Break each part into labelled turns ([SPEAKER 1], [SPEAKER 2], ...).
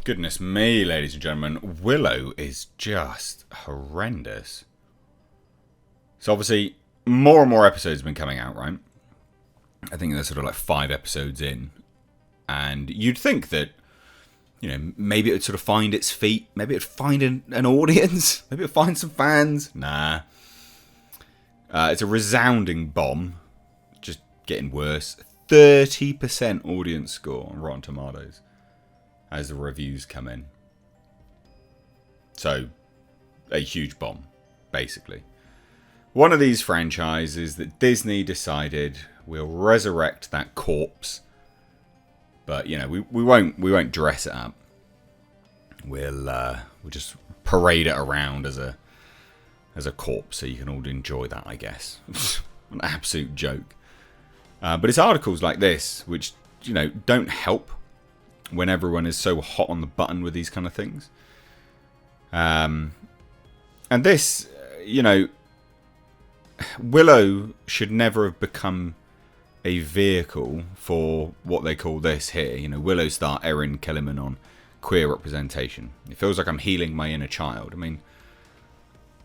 [SPEAKER 1] Goodness me, ladies and gentlemen, Willow is just horrendous. So obviously, more and more episodes have been coming out, right? I think there's sort of like 5 episodes in. And you'd think that, you know, maybe it would sort of find its feet. Maybe it would find an audience. Maybe it would find some fans. Nah. It's a resounding bomb. Just getting worse. 30% audience score on Rotten Tomatoes as the reviews come in. So, a huge bomb, basically. One of these franchises that Disney decided will resurrect that corpse. But, you know, we won't dress it up. We'll just parade it around as a corpse so you can all enjoy that, I guess. An absolute joke. But it's articles like this which, you know, don't help when everyone is so hot on the button with these kind of things. And this, you know, Willow should never have become a vehicle for what they call this here. You know, Willow star Erin Kellyman on queer representation. It feels like I'm healing my inner child. I mean,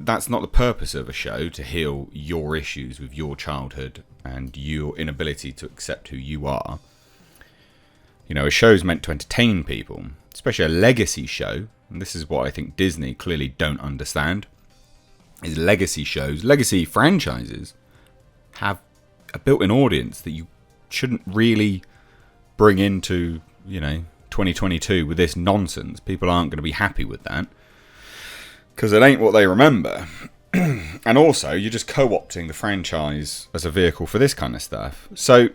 [SPEAKER 1] that's not the purpose of a show, to heal your issues with your childhood and your inability to accept who you are. You know, a show's meant to entertain people, especially a legacy show. And this is what I think Disney clearly don't understand. Is legacy shows, legacy franchises have a built-in audience that you shouldn't really bring into, you know, 2022 with this nonsense. People aren't going to be happy with that because it ain't what they remember. And also, you're just co-opting the franchise as a vehicle for this kind of stuff. So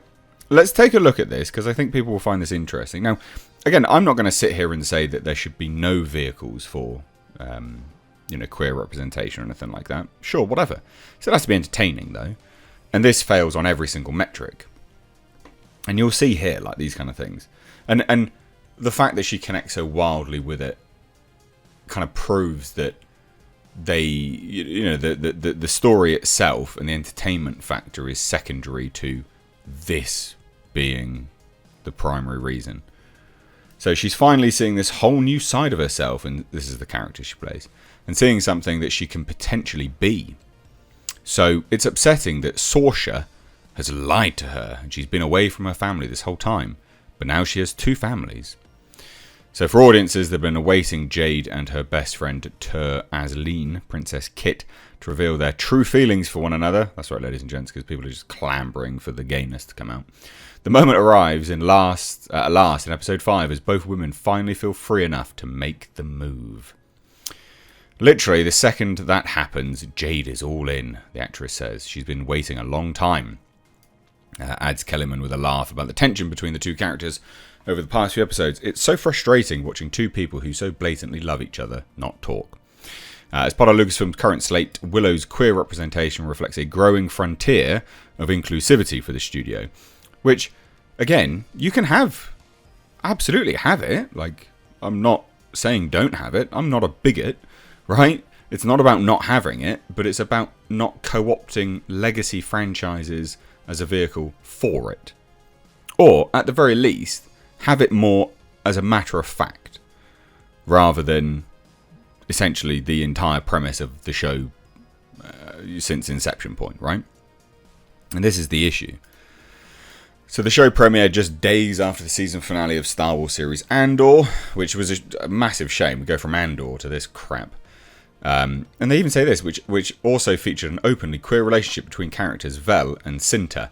[SPEAKER 1] let's take a look at this, because I think people will find this interesting. Now, again, I'm not going to sit here and say that there should be no vehicles for you know, queer representation or anything like that. Sure, whatever. So it has to be entertaining, though. And this fails on every single metric. And you'll see here, like, these kind of things. And the fact that she connects so wildly with it kind of proves that they, you know, the story itself and the entertainment factor is secondary to this being the primary reason. So she's finally seeing this whole new side of herself, and this is the character she plays, and seeing something that she can potentially be. So it's upsetting that Saoirse has lied to her, and she's been away from her family this whole time, but now she has 2 families. So for audiences that have been awaiting Jade and her best friend Tur Asleen, Princess Kit, to reveal their true feelings for one another. That's right, ladies and gents, because people are just clambering for the gayness to come out. The moment arrives at last in episode 5 as both women finally feel free enough to make the move. Literally, the second that happens, Jade is all in, the actress says. She's been waiting a long time. Adds Kellyman with a laugh about the tension between the 2 characters over the past few episodes. It's so frustrating watching 2 people who so blatantly love each other not talk. As part of Lucasfilm's current slate, Willow's queer representation reflects a growing frontier of inclusivity for the studio. Which, again, you can have. Absolutely have it. Like, I'm not saying don't have it. I'm not a bigot, right? It's not about not having it, but it's about not co-opting legacy franchises as a vehicle for it. Or, at the very least, have it more as a matter of fact, rather than essentially the entire premise of the show since inception point, right? And this is the issue. So the show premiered just days after the season finale of Star Wars series Andor, which was a massive shame. We go from Andor to this crap. And they even say this, which also featured an openly queer relationship between characters Vel and Cinta.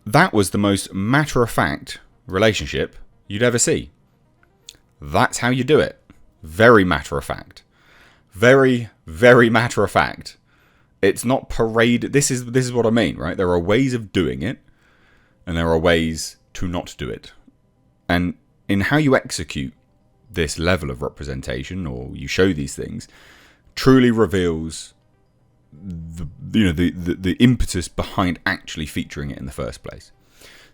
[SPEAKER 1] That was the most matter-of-fact relationship you'd ever see. That's how you do it. Very matter-of-fact. Very, very matter-of-fact. It's not parade. This is what I mean, right? There are ways of doing it, and there are ways to not do it. And in how you execute this level of representation, or you show these things, truly reveals the impetus behind actually featuring it in the first place.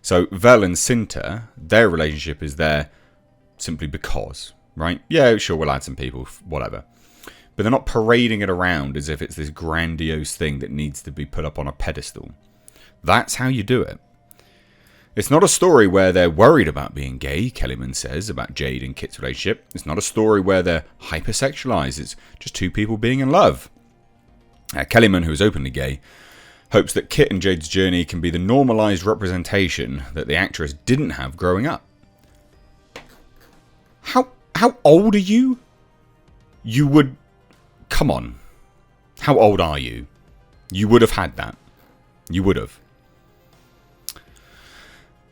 [SPEAKER 1] So Vel and Cinta, their relationship is there simply because, right? Yeah, sure, we'll add some people, whatever. But they're not parading it around as if it's this grandiose thing that needs to be put up on a pedestal. That's how you do it. It's not a story where they're worried about being gay, Kellyman says about Jade and Kit's relationship. It's not a story where they're hypersexualized. It's just two people being in love. Kellyman, who is openly gay, hopes that Kit and Jade's journey can be the normalized representation that the actress didn't have growing up. How old are you? You would... Come on. How old are you? You would have had that. You would have.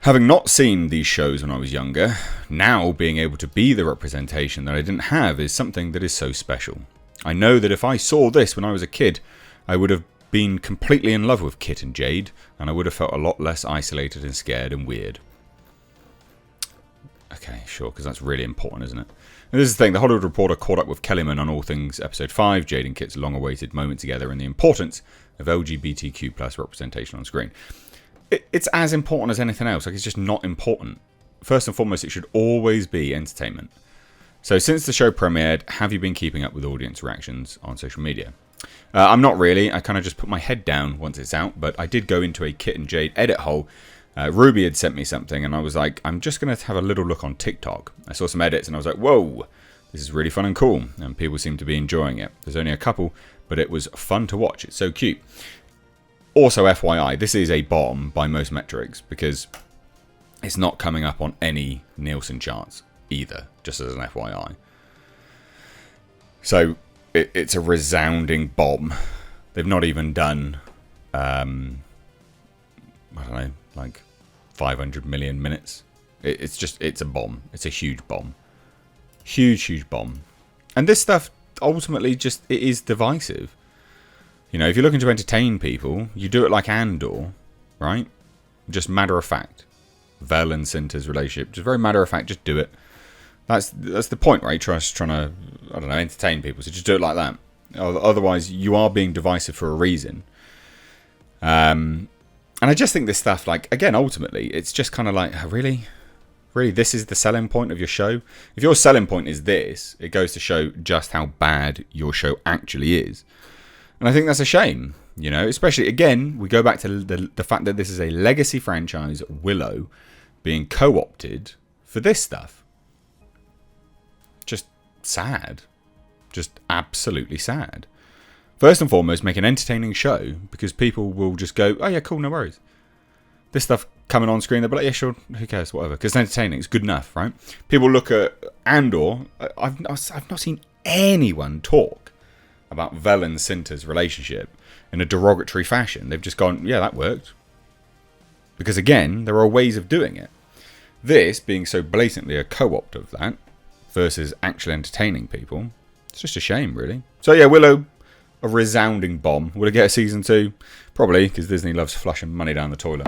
[SPEAKER 1] Having not seen these shows when I was younger, now being able to be the representation that I didn't have is something that is so special. I know that if I saw this when I was a kid, I would have been completely in love with Kit and Jade, and I would have felt a lot less isolated and scared and weird. Okay, sure, because that's really important, isn't it? And this is the thing, the Hollywood Reporter caught up with Kellyman on all things Episode 5, Jade and Kit's long-awaited moment together, and the importance of LGBTQ plus representation on screen. It's as important as anything else, like it's just not important. First and foremost, it should always be entertainment. So since the show premiered, have you been keeping up with audience reactions on social media? I'm not really. I kind of just put my head down once it's out, but I did go into a Kit and Jade edit hole. Ruby had sent me something, and I was like, I'm just going to have a little look on TikTok. I saw some edits, and I was like, whoa, this is really fun and cool, and people seem to be enjoying it. There's only a couple, but it was fun to watch. It's so cute. Also, FYI, this is a bomb by most metrics, because it's not coming up on any Nielsen charts either, just as an FYI. So... It's a resounding bomb. They've not even done, I don't know, like 500 million minutes. It's a bomb. It's a huge bomb. Huge bomb. And this stuff, ultimately, it is divisive. You know, if you're looking to entertain people, you do it like Andor, right? Just matter of fact. Vel and Cinta's relationship, just very matter of fact, just do it. That's the point, right? Trying to, I don't know, entertain people. So just do it like that. Otherwise, you are being divisive for a reason. And I just think this stuff, like, again, ultimately, it's just kind of like, really? Really, this is the selling point of your show? If your selling point is this, it goes to show just how bad your show actually is. And I think that's a shame, you know? Especially, again, we go back to the fact that this is a legacy franchise, Willow, being co-opted for this stuff. Just sad. Just absolutely sad. First and foremost, make an entertaining show, because people will just go, oh yeah, cool, no worries. This stuff coming on screen, they'll be like, yeah, sure, who cares, whatever. Because it's entertaining, it's good enough, right? People look at Andor. I've not seen anyone talk about Vel and Cinta's relationship in a derogatory fashion. They've just gone, yeah, that worked. Because again, there are ways of doing it. This being so blatantly a co-opt of that, versus actually entertaining people. It's just a shame, really. So yeah, Willow, a resounding bomb. Will it get a season 2? Probably, because Disney loves flushing money down the toilet.